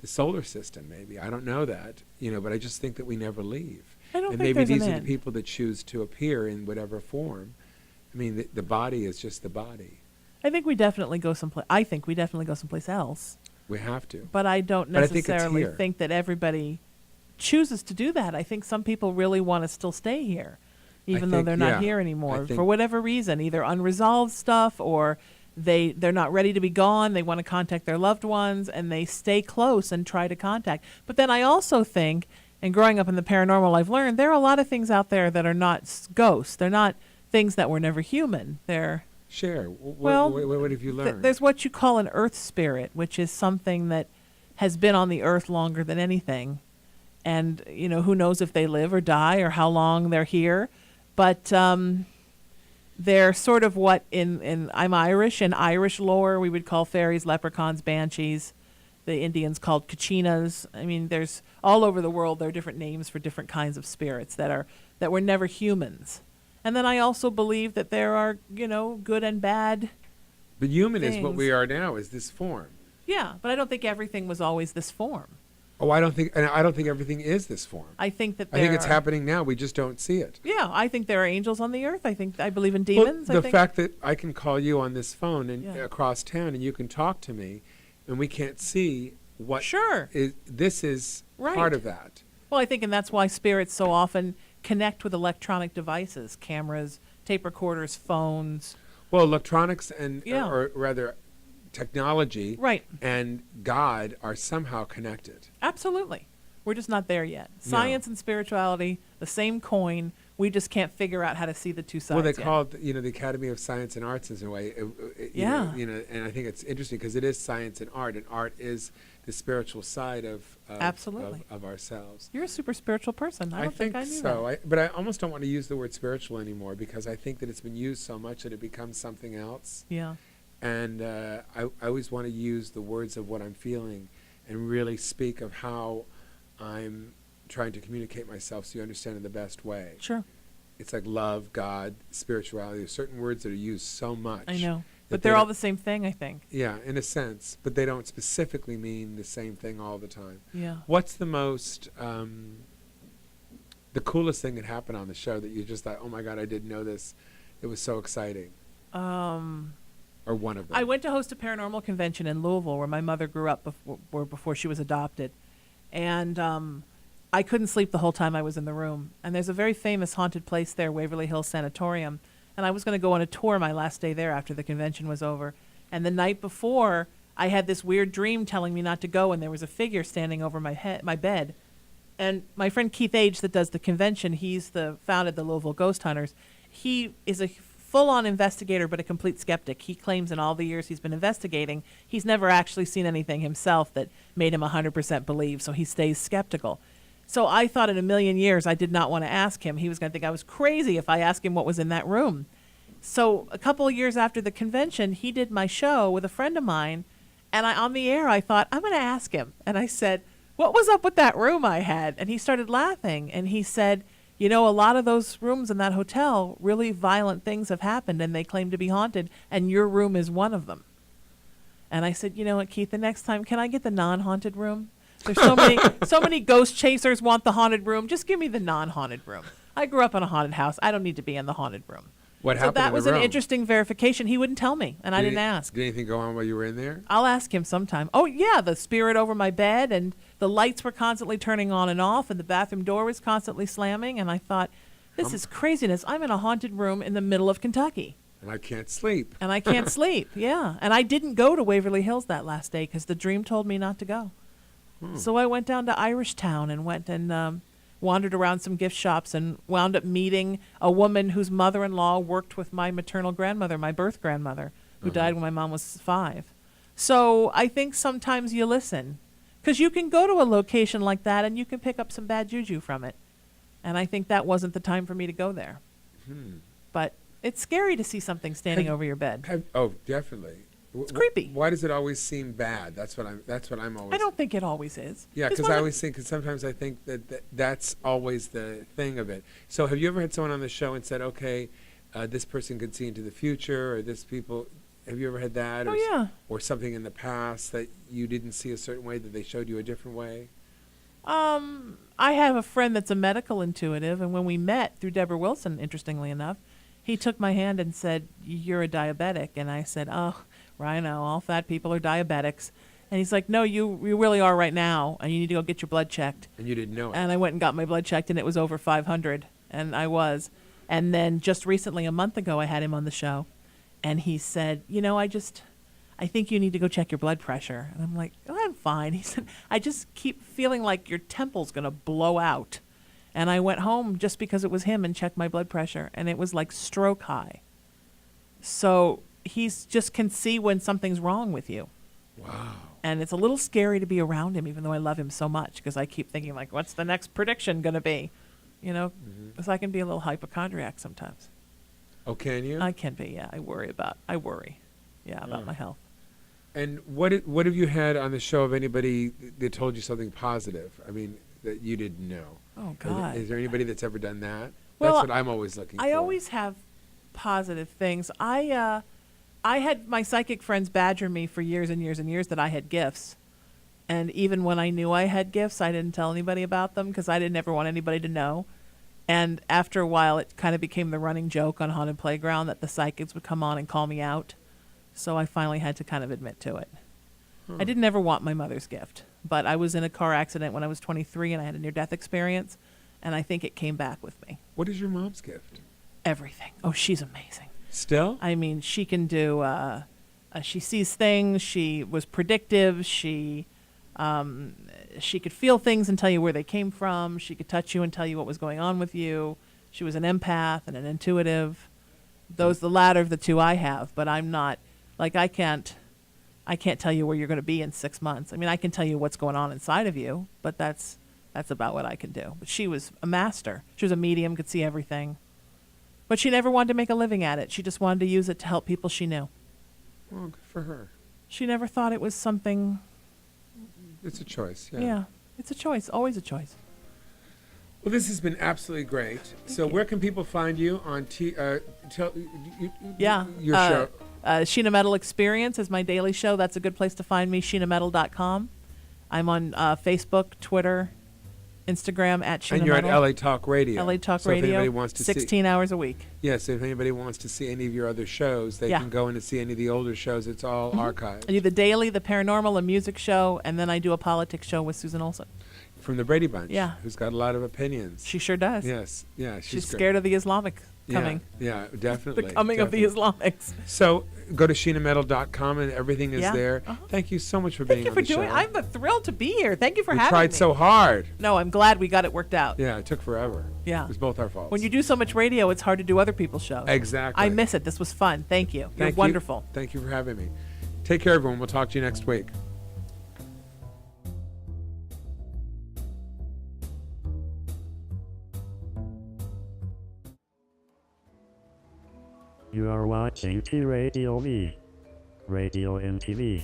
solar system, maybe. I don't know that, but I just think that we never leave. I don't and think maybe there's these an are end. the people that choose to appear in whatever form. I mean, the body is just the body. I think we definitely go someplace. I think we definitely go someplace else. We have to. But I don't But I think it's necessarily here. think that everybody chooses to do that. I think some people really want to still stay here, even though think- they're not yeah, here I anymore think- for whatever reason, either unresolved stuff or they're not ready to be gone. They want to contact their loved ones, and they stay close and try to contact. But then I also think, and growing up in the paranormal, I've learned there are a lot of things out there that are not ghosts. They're not things that were never human. They're Share. Well, What have you learned? there's what you call an earth spirit, which is something that has been on the earth longer than anything. And, who knows if they live or die or how long they're here. But they're sort of what I'm Irish. In Irish lore, we would call fairies, leprechauns, banshees. The Indians called kachinas. I mean, there's all over the world, there are different names for different kinds of spirits that were never humans. And then I also believe that there are, good and bad. But human is what things. we are now, is this form. Yeah, but I don't think everything was always this form. Oh, I don't think everything is this form. I think that I think it's there are- happening now. We just don't see it. Yeah, I think there are angels on the earth. I believe in Well, demons. the fact that I can call you on this phone and Yeah. across town, and you can talk to me, and we can't see what. Sure. This is Right. part of that. Well, I think, and that's why spirits so often connect with electronic devices, cameras, tape recorders, phones. Well, electronics and, Yeah. or rather, technology, Right. and God are somehow connected. Absolutely. We're just not there yet. Science and spirituality, the same coin. We just can't figure out how to see the two sides Well, they yet. call it, the Academy of Science and Arts in a way. Yeah. And I think it's interesting because it is science and art is the spiritual side of Absolutely. of ourselves. You're a super spiritual person. I don't think I knew so. that. But I almost don't want to use the word spiritual anymore because I think that it's been used so much that it becomes something else. Yeah. And I always want to use the words of what I'm feeling and really speak of how I'm trying to communicate myself so you understand in the best way. Sure. it's like love, God, spirituality. There's certain words that are used so much. I know. that But they're they all don't- the same thing, I think. Yeah, in a sense, but they don't specifically mean the same thing all the time. Yeah. What's the most, the coolest thing that happened on the show that you just thought, oh my God, I didn't know this. It was so exciting. Or one of them. I went to host a paranormal convention in Louisville where my mother grew up before she was adopted. And I couldn't sleep the whole time I was in the room. And there's a very famous haunted place there, Waverly Hills Sanatorium. And I was going to go on a tour my last day there after the convention was over. And the night before, I had this weird dream telling me not to go, and there was a figure standing over my bed. And my friend Keith Age that does the convention, he's founded the Louisville Ghost Hunters. He is a full-on investigator but a complete skeptic. He claims in all the years he's been investigating, he's never actually seen anything himself that made him 100% believe, so he stays skeptical. So I thought in a million years I did not want to ask him. He was going to think I was crazy if I asked him what was in that room. So a couple of years after the convention, he did my show with a friend of mine, and on the air I thought, I'm going to ask him. And I said, what was up with that room I had? And he started laughing, and he said, you know, a lot of those rooms in that hotel, really violent things have happened, and they claim to be haunted, and your room is one of them. And I said, you know what, Keith, the next time, can I get the non-haunted room? There's so many ghost chasers want the haunted room. Just give me the non-haunted room. I grew up in a haunted house. I don't need to be in the haunted room. What happened So that in was the an room? interesting verification. He wouldn't tell me, and I didn't ask. Did anything go on while you were in there? I'll ask him sometime. Oh, yeah, the spirit over my bed, and the lights were constantly turning on and off, and the bathroom door was constantly slamming, and I thought, this is craziness. I'm in a haunted room in the middle of Kentucky. And I can't sleep. And I can't sleep, yeah. And I didn't go to Waverly Hills that last day because the dream told me not to go. So I went down to Irish Town and went and wandered around some gift shops and wound up meeting a woman whose mother-in-law worked with my maternal grandmother, my birth grandmother, who died when my mom was 5. So I think sometimes you listen, because you can go to a location like that and you can pick up some bad juju from it. And I think that wasn't the time for me to go there. But it's scary to see something standing over your bed. Oh, definitely. It's creepy. Why does it always seem bad? That's what I'm always. I don't think it always is. Yeah, It's because one I of- always think, because sometimes I think that's always the thing of it. So have you ever had someone on the show and said, okay, this person could see into the future, or this people, have you ever had that? Oh, Or yeah. Or something in the past that you didn't see a certain way that they showed you a different way? I have a friend that's a medical intuitive, and when we met through Deborah Wilson, interestingly enough, he took my hand and said, you're a diabetic. And I said, oh, I know, all fat people are diabetics. And he's like, no, you really are right now, and you need to go get your blood checked. And you didn't know it. And I went and got my blood checked, and it was over 500, and I was. And then just recently, a month ago, I had him on the show, and he said, you know, I think you need to go check your blood pressure. And I'm like, oh, I'm fine. He said, I just keep feeling like your temple's going to blow out. And I went home just because it was him and checked my blood pressure, and it was like stroke high. So he's just can see when something's wrong with you. Wow. And it's a little scary to be around him, even though I love him so much, because I keep thinking, like, what's the next prediction going to be? You know, because I can be a little hypochondriac sometimes. Oh, can you? I can be, yeah. I worry, about my health. And what have you had on the show of anybody that told you something positive? I mean, that you didn't know. Oh, God. Is there anybody that's ever done that? Well, That's what I'm always looking for. I always have positive things. I had my psychic friends badger me for years and years and years that I had gifts. And even when I knew I had gifts, I didn't tell anybody about them because I didn't ever want anybody to know. And after a while, it kind of became the running joke on Haunted Playground that the psychics would come on and call me out. So I finally had to kind of admit to it. I didn't ever want my mother's gift, but I was in a car accident when I was 23 and I had a near-death experience, and I think it came back with me. What is your mom's gift? Everything. Oh, she's amazing. Still? I mean, she can do, she sees things, she was predictive, she could feel things and tell you where they came from, she could touch you and tell you what was going on with you. She was an empath and an intuitive. The latter of the two I have, but I'm not, like, I can't tell you where you're going to be in 6 months. I mean, I can tell you what's going on inside of you, but that's about what I can do. But she was a master. She was a medium, could see everything. But she never wanted to make a living at it. She just wanted to use it to help people she knew. Oh, good for her. She never thought it was something. It's a choice, yeah. Yeah, it's a choice, always a choice. Well, this has been absolutely great. So where can people find you on your show? Sheena Metal Experience is my daily show. That's a good place to find me, sheenametal.com. I'm on Facebook, Twitter, Instagram at Sheena And you're Metal. at LA Talk Radio. LA Talk So if Radio, anybody wants to 16 hours a week. Yes, if anybody wants to see any of your other shows, they can go in and see any of the older shows. It's all archived. I do the daily, the paranormal, a music show, and then I do a politics show with Susan Olsen. From the Brady Bunch. Yeah. Who's got a lot of opinions. She sure does. Yes. Yeah. She's great. scared of the Islamic coming. Yeah, definitely. The coming of the Islamics. So go to sheenametal.com and everything is there. Thank you so much for being on the show. Thank you for doing it. I'm thrilled to be here. Thank you for having me. We tried so hard. No, I'm glad we got it worked out. Yeah, it took forever. Yeah. It was both our faults. When you do so much radio, it's hard to do other people's shows. Exactly. I miss it. This was fun. Thank you. You're wonderful. Thank you for having me. Take care, everyone. We'll talk to you next week. You are watching T Radio V, Radio and TV.